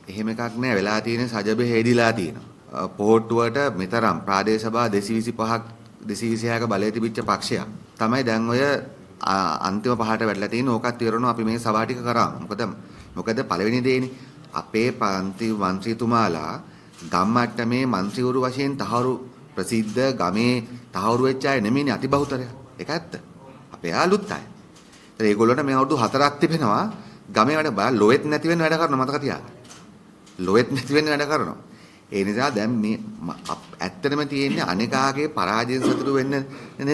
එහෙම එකක් නෑ වෙලා තියෙන්නේ සජබේ හේදිලා තියෙනවා. පොහොට්ටුවට මෙතරම් ප්‍රාදේශ සභා 225ක් 226ක බලය තිබිච්ච පක්ෂයක් තමයි දැන් ඔය අන්තිම පහට වැටලා තියෙන්නේ. ඕකත් ඉවරනවා අපි මේ සභා ටික කරා. මොකද පළවෙනි දේනේ අපේ පන්ති මන්ත්‍රීතුමාලා ගම්මට්ටමේ මන්ත්‍රීවරු වශයෙන් තහවුරු ප්‍රසිද්ධ ගමේ තහවුරු වෙච්ච අය නෙමෙයිනේ අතිබහුතරය. ඒක ඇත්ත. අපේ අලුත් අය. ඒත් ඒගොල්ලන්ට මේ අවුරුදු 4ක් තිබෙනවා ගමේ වැඩ බල ලොවෙත් නැති වෙන්න වැඩ කරනවා මතක තියාගන්න. ලොවෙත් නැති වෙන්න වැඩ කරනවා. ඒ නිසා දැන් මේ ඇත්තටම තියෙන්නේ අනේකාගේ පරාජයෙන් සතුටු වෙන්න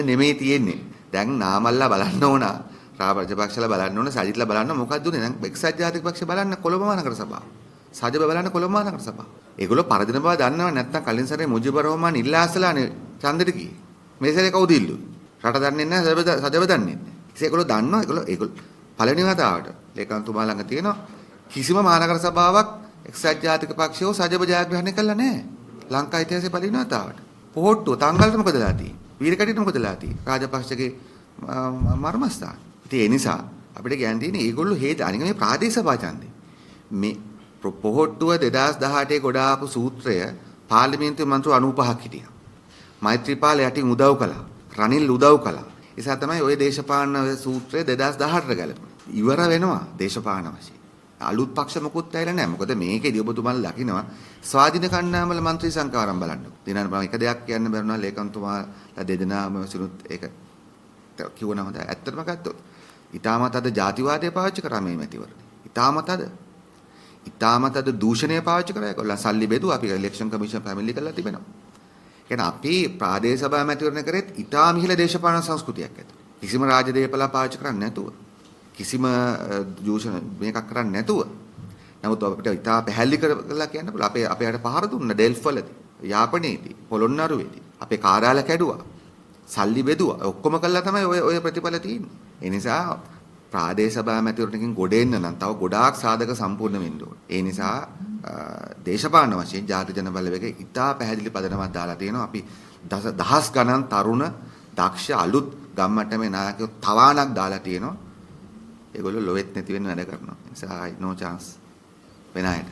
නෙමෙයි තියෙන්නේ. දැන් නාමල්ලා බලන්න ඕන, රාජපක්ෂලා බලන්න ඕන, සජිත්ලා බලන්න මොකක්ද උනේ? දැන් එක්සත් ජාතික පක්ෂ බලන්න කොළඹ මහනගර සභාව. සජබ බලන්න කොළඹ මහනගර සභාව. ඒගොල්ලෝ පරදින බව දන්නව නැත්නම් කලින් සැරේ මුජිබුර් රහමාන් ඉල්ලාස්සලානේ ඡන්දෙට ගියේ. මේ සැරේ කවුද ඉල්ලුවේ? රට දන්නේ නැහැ, සජබ දන්නේ නැහැ. ඒගොල්ලෝ දන්නවා. ඒගොල්ලෝ පළවෙනි වතාවට ලේකම්තුමා ළඟ තියෙනවා කිසිම මහනගර සභාවක් එක්සත් ජාතික පක්ෂයෝ සජබ ජයග්‍රහණය කළා නැහැ. ලංකා ඉතිහාසයේ පළවෙනි වතාවට. පොහොට්ටුව තංගල්ට මොකද වෙලා තියෙන්නේ? වීරකඩියට මොකද වෙලා තියෙන්නේ? රාජපක්ෂගේ මර්මස්ථාන. ඉතින් ඒ නිසා අපිට කියන්න තියෙන්නේ ඒගොල්ලෝ හේත අනික මේ ප්‍රාදේශ සභා ඡන්දේ. මේ පොහොට්ටුව 2018 ගොඩාපු සූත්‍රය පාර්ලිමේන්තුවේ මන්ත්‍රී 95ක් හිටියා. මෛත්‍රීපාල යටින් උදව් කළා. රනිල් උදව් කළා. ඒ නිසා තමයි ওই දේශපාලන සූත්‍රය 2018 ගැලපුණේ. ඉවර වෙනවා දේශපාලන වශයෙන්. අලුත් පක්ෂ මොකුත් ඇවිල්ලා නැහැ. මොකද මේකේදී ඔබතුමාලා දකිනවා ස්වාධීන කණ්ඩායම්වල මන්ත්‍රී සංඛ්‍යාවරම් බලන්න. දිනන මම එක දෙයක් කියන්න බැරුණා ලේකම්තුමාලා දෙදෙනාම සිනුත් ඒක කිව්වන හොඳයි. ඇත්තටම ගත්තොත් ඊටමත් අද ජාතිවාදය පාවිච්චි කරා මේ මැතිවරණේ. ඊටමත් අද දූෂණය පාවිච්චි කරා. ඒගොල්ලන් සල්ලි බෙදුවා. අපි ඉලෙක්ෂන් කමිෂන් පැමිණිලි කළා තිබෙනවා. එහෙනම් අපි ප්‍රාදේශ සභා මැතිවරණ කරෙත් ඊටාම ඉහළ දේශපාලන සංස්කෘතියක් ඇත. කිසිම රාජදේපල පාවිච්චි කරන්නේ නැතුව. කිසිම දූෂණ මේකක් කරන්නේ නැතුව. නමුත් අපිට ඉතා පැහැදිලි කරලා කියන්න පුළුවන් අපේ අයට පහර දුන්න ඩෙල්ෆ් වලදී, යාපනයේදී, පොළොන්නරුවේදී අපේ කාර්යාල කැඩුවා. සල්ලි බෙදුවා. ඔක්කොම කළා තමයි ඔය ප්‍රතිඵල තියෙන්නේ. ඒ නිසා ප්‍රාදේශ සභා මැතිවරණකින් ගොඩ එන්න නම් තව ගොඩාක් සාධක සම්පූර්ණ වෙන්න ඕනේ. ඒ නිසා දේශපාලන වශයෙන් ජාති ජන බලවේග ඉතා පැහැදිලි පදනමක් දාලා තියෙනවා. අපි දහස් ගණන් තරුණ දක්ෂ අලුත් ගම්මට්ටමේ නායකයෝ තවාණක් දාලා තියෙනවා. ඒගොල්ලෝ ලොවෙත් නැති වෙන්න වැඩ කරනවා. ඒ නිසා no chance වෙන අයට.